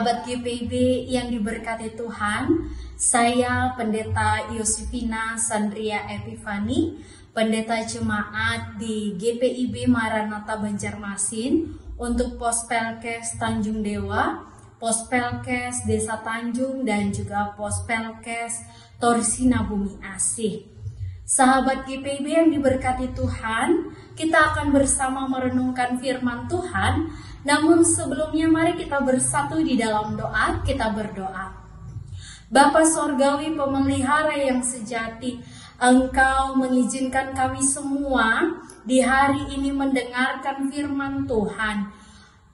Sahabat GPIB yang diberkati Tuhan, saya Pendeta Yosefina Sandria Epifani, Pendeta Jemaat di GPIB Maranatha Banjarmasin untuk Pospelkes Tanjung Dewa, Pospelkes Desa Tanjung, dan juga Pospelkes Torsina Bumi Asih. Sahabat GPIB yang diberkati Tuhan, kita akan bersama merenungkan firman Tuhan. Namun sebelumnya mari kita bersatu di dalam doa, kita berdoa. Bapa Sorgawi Pemelihara yang sejati, Engkau mengizinkan kami semua di hari ini mendengarkan firman Tuhan.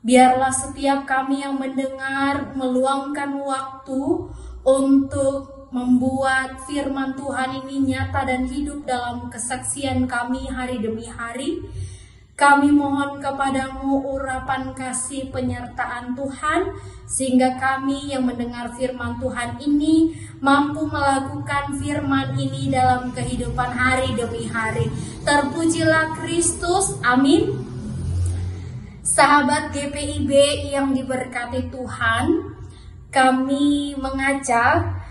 Biarlah setiap kami yang mendengar meluangkan waktu untuk membuat firman Tuhan ini nyata dan hidup dalam kesaksian kami hari demi hari. Kami mohon kepadamu urapan kasih penyertaan Tuhan, sehingga kami yang mendengar firman Tuhan ini mampu melakukan firman ini dalam kehidupan hari demi hari. Terpujilah Kristus, amin. Sahabat GPIB yang diberkati Tuhan, kami mengajak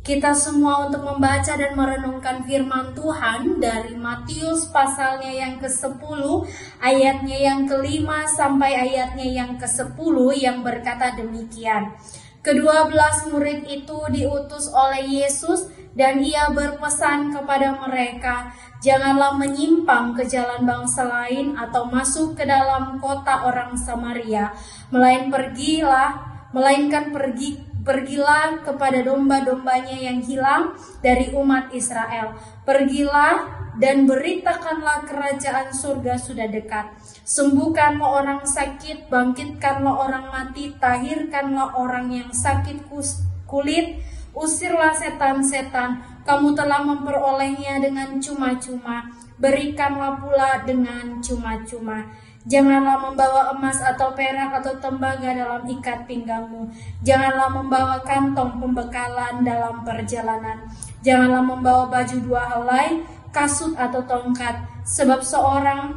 kita semua untuk membaca dan merenungkan firman Tuhan dari Matius pasalnya yang ke-10, ayatnya yang ke-5 sampai ayatnya yang ke-10 yang berkata demikian. Ke-12 murid itu diutus oleh Yesus dan ia berpesan kepada mereka, janganlah menyimpang ke jalan bangsa lain atau masuk ke dalam kota orang Samaria, melainkan pergilah kepada domba-dombanya yang hilang dari umat Israel. Pergilah dan beritakanlah kerajaan surga sudah dekat. Sembuhkanlah orang sakit, bangkitkanlah orang mati, tahirkanlah orang yang sakit kulit, usirlah setan-setan. Kamu telah memperolehnya dengan cuma-cuma, berikanlah pula dengan cuma-cuma. Janganlah membawa emas atau perak atau tembaga dalam ikat pinggangmu. Janganlah membawa kantong pembekalan dalam perjalanan. Janganlah membawa baju dua helai, kasut atau tongkat, sebab seorang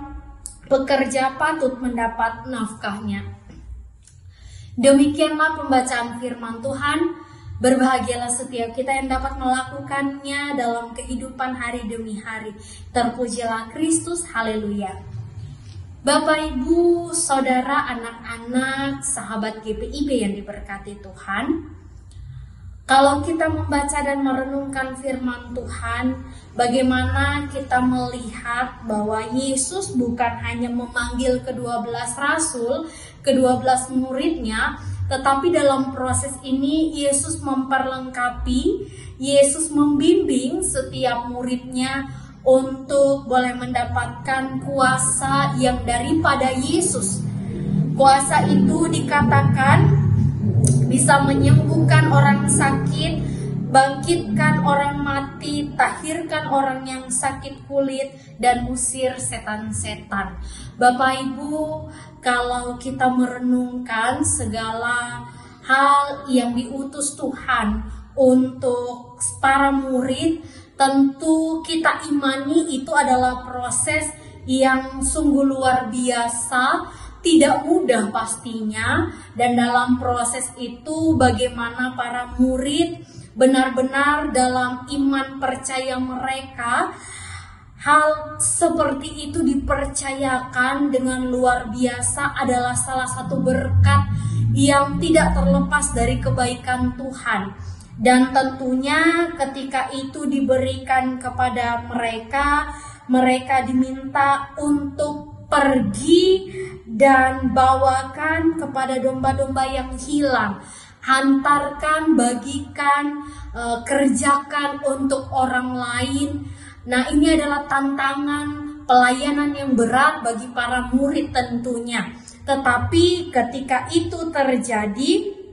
pekerja patut mendapat nafkahnya. Demikianlah pembacaan firman Tuhan. Berbahagialah setiap kita yang dapat melakukannya dalam kehidupan hari demi hari. Terpujilah Kristus, haleluya. Bapak, Ibu, Saudara, anak-anak, sahabat GPIB yang diberkati Tuhan, kalau kita membaca dan merenungkan firman Tuhan, bagaimana kita melihat bahwa Yesus bukan hanya memanggil ke-12 rasul, ke-12 muridnya, tetapi dalam proses ini Yesus memperlengkapi, Yesus membimbing setiap muridnya untuk boleh mendapatkan kuasa yang daripada Yesus. Kuasa itu dikatakan bisa menyembuhkan orang sakit, bangkitkan orang mati, tahirkan orang yang sakit kulit, dan usir setan-setan. Bapak Ibu, kalau kita merenungkan segala hal yang diutus Tuhan untuk para murid, tentu kita imani itu adalah proses yang sungguh luar biasa, tidak mudah pastinya. Dan dalam proses itu bagaimana para murid benar-benar dalam iman percaya mereka, hal seperti itu dipercayakan dengan luar biasa adalah salah satu berkat yang tidak terlepas dari kebaikan Tuhan. Dan tentunya ketika itu diberikan kepada mereka, mereka diminta untuk pergi dan bawakan kepada domba-domba yang hilang. Hantarkan, bagikan, kerjakan untuk orang lain. Nah, ini adalah tantangan pelayanan yang berat bagi para murid tentunya. Tetapi ketika itu terjadi,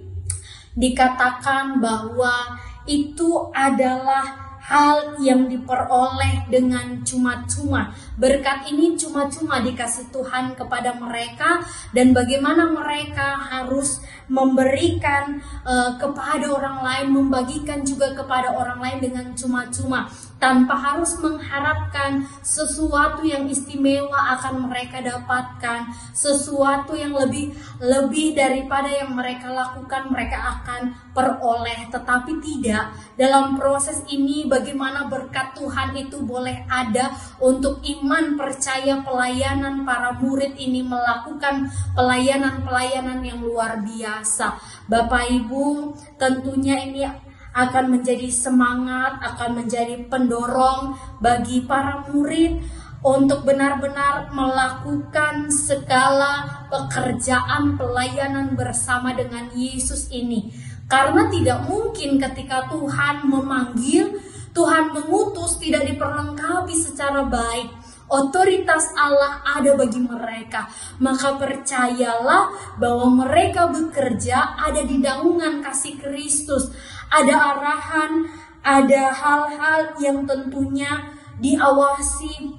dikatakan bahwa itu adalah hal yang diperoleh dengan cuma-cuma. Berkat ini cuma-cuma dikasih Tuhan kepada mereka, dan bagaimana mereka harus memberikan kepada orang lain, membagikan juga kepada orang lain dengan cuma-cuma. tanpa harus mengharapkan sesuatu yang istimewa akan mereka dapatkan, sesuatu yang lebih daripada yang mereka lakukan mereka akan peroleh. Tetapi tidak, dalam proses ini bagaimana berkat Tuhan itu boleh ada untuk iman, percaya, pelayanan para murid ini melakukan pelayanan-pelayanan yang luar biasa. Bapak Ibu, tentunya ini akan menjadi semangat, akan menjadi pendorong bagi para murid untuk benar-benar melakukan segala pekerjaan pelayanan bersama dengan Yesus ini. Karena tidak mungkin ketika Tuhan memanggil, Tuhan mengutus tidak diperlengkapi secara baik. Otoritas Allah ada bagi mereka, maka percayalah bahwa mereka bekerja ada di naungan kasih Kristus, ada arahan, ada hal-hal yang tentunya diawasi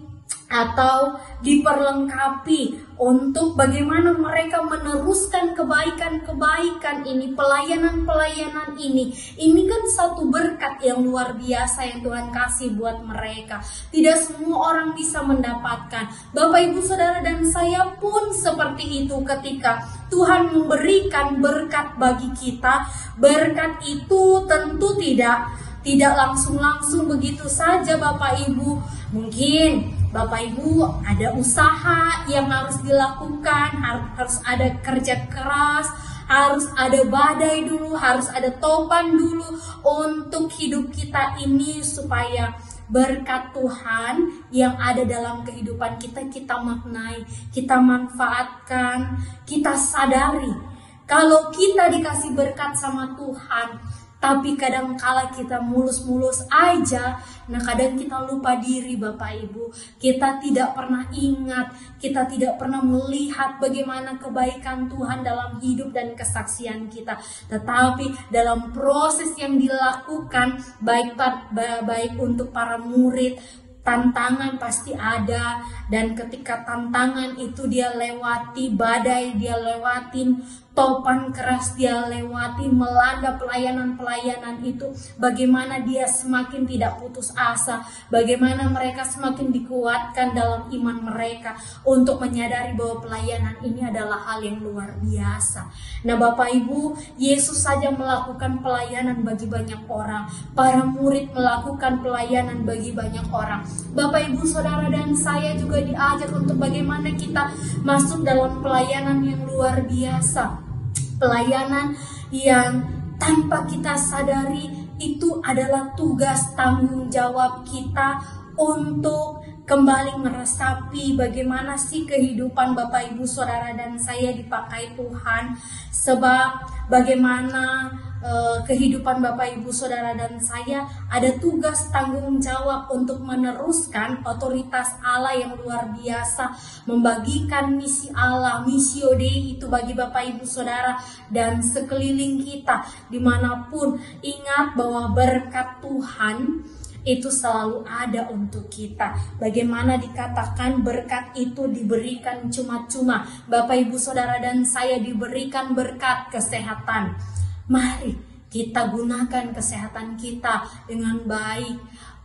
atau diperlengkapi untuk bagaimana mereka meneruskan kebaikan-kebaikan ini, pelayanan-pelayanan ini. Ini kan satu berkat yang luar biasa yang Tuhan kasih buat mereka. Tidak semua orang bisa mendapatkan. Bapak, Ibu, Saudara, dan saya pun seperti itu ketika Tuhan memberikan berkat bagi kita. Berkat itu tentu tidak langsung begitu saja, Bapak Ibu. Mungkin Bapak Ibu ada usaha yang harus dilakukan, harus ada kerja keras, harus ada badai dulu, harus ada topan dulu untuk hidup kita ini supaya berkat Tuhan yang ada dalam kehidupan kita maknai, kita manfaatkan, kita sadari. Kalau kita dikasih berkat sama Tuhan, tapi kadang-kala kita mulus-mulus aja, nah kadang kita lupa diri Bapak Ibu. Kita tidak pernah ingat, kita tidak pernah melihat bagaimana kebaikan Tuhan dalam hidup dan kesaksian kita. Tetapi dalam proses yang dilakukan, baik untuk para murid, tantangan pasti ada. Dan ketika tantangan itu dia lewati, badai dia lewatin, topan keras dia lewati, melanda pelayanan-pelayanan itu, bagaimana dia semakin tidak putus asa, bagaimana mereka semakin dikuatkan dalam iman mereka untuk menyadari bahwa pelayanan ini adalah hal yang luar biasa. Nah Bapak Ibu, Yesus saja melakukan pelayanan bagi banyak orang, para murid melakukan pelayanan bagi banyak orang. Bapak Ibu, Saudara, dan saya juga diajar untuk bagaimana kita masuk dalam pelayanan yang luar biasa. Pelayanan yang tanpa kita sadari itu adalah tugas tanggung jawab kita untuk kembali meresapi bagaimana sih kehidupan Bapak Ibu Saudara dan saya dipakai Tuhan. Sebab bagaimana kehidupan Bapak Ibu Saudara dan saya ada tugas tanggung jawab untuk meneruskan otoritas Allah yang luar biasa, membagikan misi Allah, missio Dei itu bagi Bapak Ibu Saudara dan sekeliling kita dimanapun. Ingat bahwa berkat Tuhan itu selalu ada untuk kita. Bagaimana dikatakan berkat itu diberikan cuma-cuma. Bapak Ibu Saudara dan saya diberikan berkat kesehatan. Mari kita gunakan kesehatan kita dengan baik.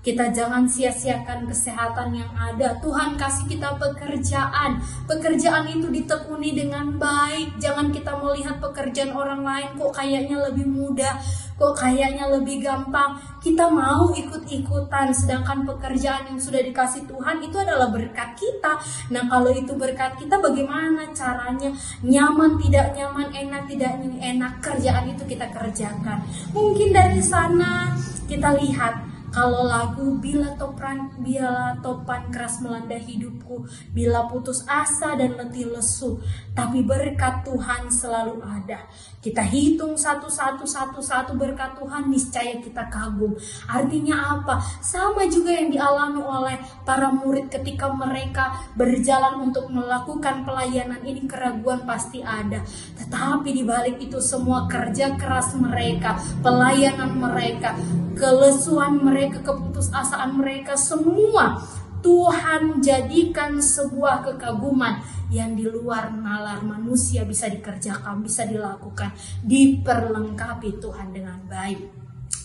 Kita jangan sia-siakan kesehatan yang ada. Tuhan kasih kita pekerjaan. Pekerjaan itu ditekuni dengan baik. Jangan kita melihat pekerjaan orang lain kok kayaknya lebih mudah, kok kayaknya lebih gampang. Kita mau ikut-ikutan, sedangkan pekerjaan yang sudah dikasih Tuhan itu adalah berkat kita. Nah kalau itu berkat kita, bagaimana caranya? Nyaman tidak nyaman, enak tidak enak, kerjaan itu kita kerjakan. Mungkin dari sana kita lihat, kalau lagu bila topan keras melanda hidupku, bila putus asa dan letih lesu, tapi berkat Tuhan selalu ada. Kita hitung satu-satu berkat Tuhan, niscaya kita kagum. Artinya apa? Sama juga yang dialami oleh para murid ketika mereka berjalan untuk melakukan pelayanan ini, keraguan pasti ada. Tetapi di balik itu semua, kerja keras mereka, pelayanan mereka, kelesuan mereka, keputusasaan mereka, semua Tuhan jadikan sebuah kekaguman yang di luar nalar manusia bisa dikerjakan, bisa dilakukan, diperlengkapi Tuhan dengan baik.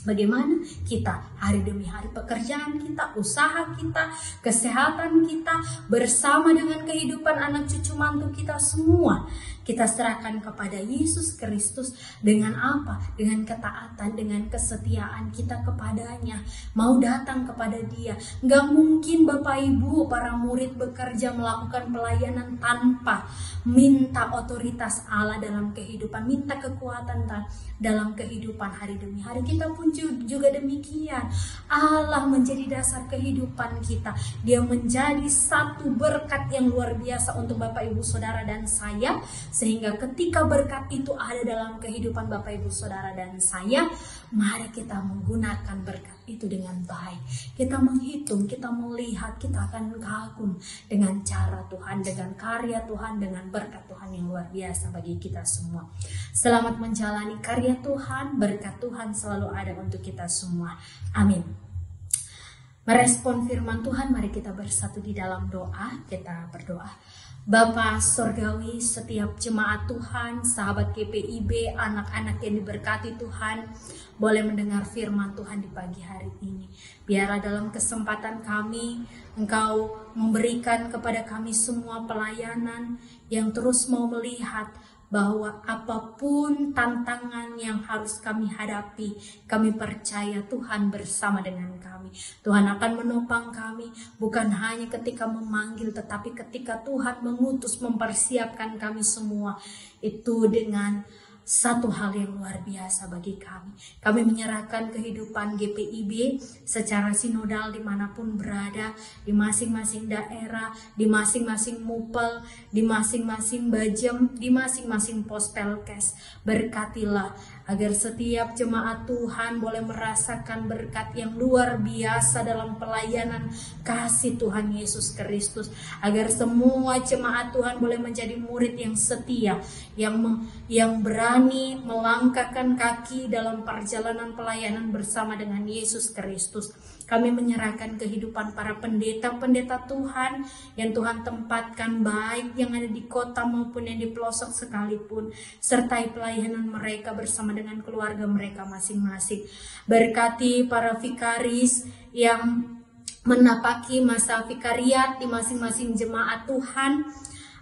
Bagaimana kita hari demi hari pekerjaan kita, usaha kita, kesehatan kita, bersama dengan kehidupan anak cucu mantu kita semua, kita serahkan kepada Yesus Kristus. Dengan apa? Dengan ketaatan, dengan kesetiaan kita kepadanya. Mau datang kepada Dia. Gak mungkin Bapak Ibu, para murid bekerja melakukan pelayanan tanpa minta otoritas Allah dalam kehidupan, minta kekuatan dalam kehidupan hari demi hari. Kita pun juga demikian. Allah menjadi dasar kehidupan kita. Dia menjadi satu berkat yang luar biasa untuk Bapak Ibu Saudara dan saya, sehingga ketika berkat itu ada dalam kehidupan Bapak Ibu Saudara dan saya, mari kita menggunakan berkat itu dengan baik. Kita menghitung, kita melihat, kita akan kagum dengan cara Tuhan, dengan karya Tuhan, dengan berkat Tuhan yang luar biasa bagi kita semua. Selamat menjalani karya Tuhan, berkat Tuhan selalu ada untuk kita semua. Amin. Merespon firman Tuhan, mari kita bersatu di dalam doa. Kita berdoa. Bapa Sorgawi, setiap jemaat Tuhan, sahabat GPIB, anak-anak yang diberkati Tuhan, boleh mendengar firman Tuhan di pagi hari ini. Biarlah dalam kesempatan kami, Engkau memberikan kepada kami semua pelayanan yang terus mau melihat bahwa apapun tantangan yang harus kami hadapi, kami percaya Tuhan bersama dengan kami. Tuhan akan menopang kami, bukan hanya ketika memanggil, tetapi ketika Tuhan mengutus, mempersiapkan kami semua. Itu dengan satu hal yang luar biasa bagi kami. Kami menyerahkan kehidupan GPIB secara sinodal dimanapun berada, di masing-masing daerah, di masing-masing mupel, di masing-masing bajem, di masing-masing pospelkes. Berkatilah agar setiap jemaat Tuhan boleh merasakan berkat yang luar biasa dalam pelayanan kasih Tuhan Yesus Kristus. Agar semua jemaat Tuhan boleh menjadi murid yang setia, yang berani melangkahkan kaki dalam perjalanan pelayanan bersama dengan Yesus Kristus. Kami menyerahkan kehidupan para pendeta-pendeta Tuhan yang Tuhan tempatkan, baik yang ada di kota maupun yang di pelosok sekalipun. Sertai pelayanan mereka bersama dengan keluarga mereka masing-masing. Berkati para vikaris yang menapaki masa vikariat di masing-masing jemaat Tuhan.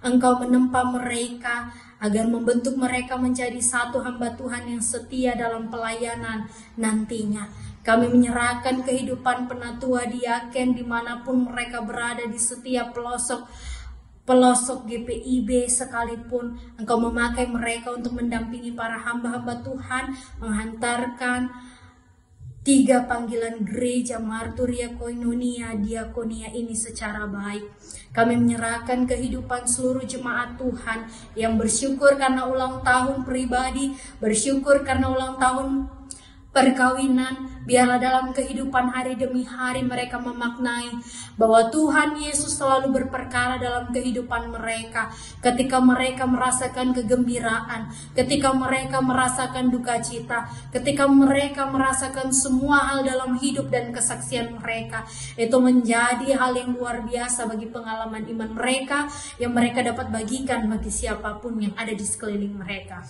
Engkau menempa mereka agar membentuk mereka menjadi satu hamba Tuhan yang setia dalam pelayanan nantinya. Kami menyerahkan kehidupan penatua diaken dimanapun mereka berada di setiap pelosok GPIB sekalipun. Engkau memakai mereka untuk mendampingi para hamba-hamba Tuhan, menghantarkan 3 panggilan gereja Marturia Koinonia Diakonia ini secara baik. Kami menyerahkan kehidupan seluruh jemaat Tuhan yang bersyukur karena ulang tahun pribadi, bersyukur karena ulang tahun perkawinan. Biarlah dalam kehidupan hari demi hari mereka memaknai bahwa Tuhan Yesus selalu berperkara dalam kehidupan mereka. Ketika mereka merasakan kegembiraan, ketika mereka merasakan duka cita, ketika mereka merasakan semua hal dalam hidup dan kesaksian mereka, itu menjadi hal yang luar biasa bagi pengalaman iman mereka yang mereka dapat bagikan bagi siapapun yang ada di sekeliling mereka.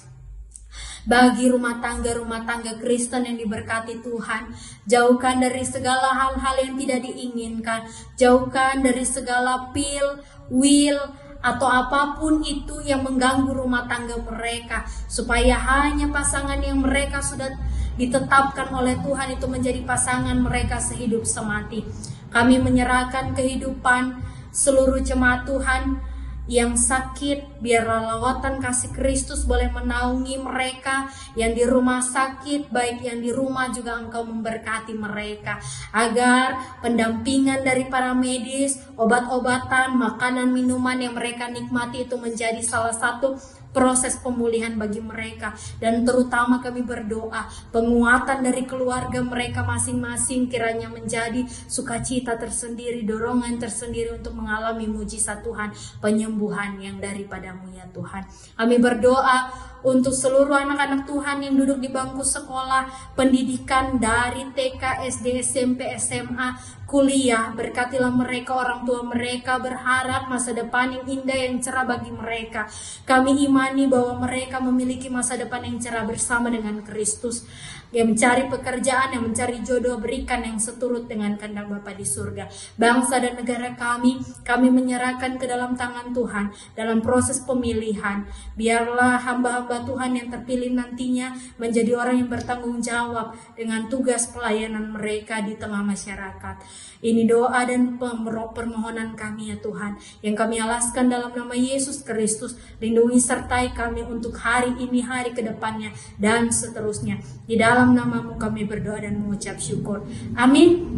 Bagi rumah tangga Kristen yang diberkati Tuhan, jauhkan dari segala hal-hal yang tidak diinginkan, jauhkan dari segala pil, will, atau apapun itu yang mengganggu rumah tangga mereka, supaya hanya pasangan yang mereka sudah ditetapkan oleh Tuhan itu menjadi pasangan mereka sehidup semati. Kami menyerahkan kehidupan seluruh jemaat Tuhan yang sakit, biarlah lawatan kasih Kristus boleh menaungi mereka yang di rumah sakit, baik yang di rumah juga Engkau memberkati mereka, agar pendampingan dari para medis, obat-obatan, makanan, minuman yang mereka nikmati itu menjadi salah satu proses pemulihan bagi mereka. Dan terutama kami berdoa penguatan dari keluarga mereka masing-masing kiranya menjadi sukacita tersendiri, dorongan tersendiri untuk mengalami mujizat Tuhan, penyembuhan yang daripadamu ya Tuhan. Kami berdoa untuk seluruh anak-anak Tuhan yang duduk di bangku sekolah pendidikan dari TK, SD, SMP, SMA, kuliah. Berkatilah mereka, orang tua mereka berharap masa depan yang indah yang cerah bagi mereka. Kami imani bahwa mereka memiliki masa depan yang cerah bersama dengan Kristus. Yang mencari pekerjaan, yang mencari jodoh, berikan yang seturut dengan kehendak Bapa di surga. Bangsa dan negara kami menyerahkan ke dalam tangan Tuhan dalam proses pemilihan. Biarlah hamba-hamba Tuhan yang terpilih nantinya menjadi orang yang bertanggung jawab dengan tugas pelayanan mereka di tengah masyarakat. Ini doa dan permohonan kami ya Tuhan, yang kami alaskan dalam nama Yesus Kristus. Lindungi sertai kami untuk hari ini, hari kedepannya, dan seterusnya. Di dalam nama-Mu kami berdoa dan mengucap syukur. Amin.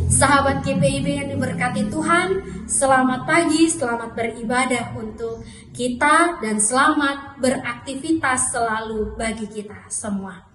Sahabat GPIB yang diberkati Tuhan, selamat pagi, selamat beribadah untuk kita, dan selamat beraktivitas selalu bagi kita semua.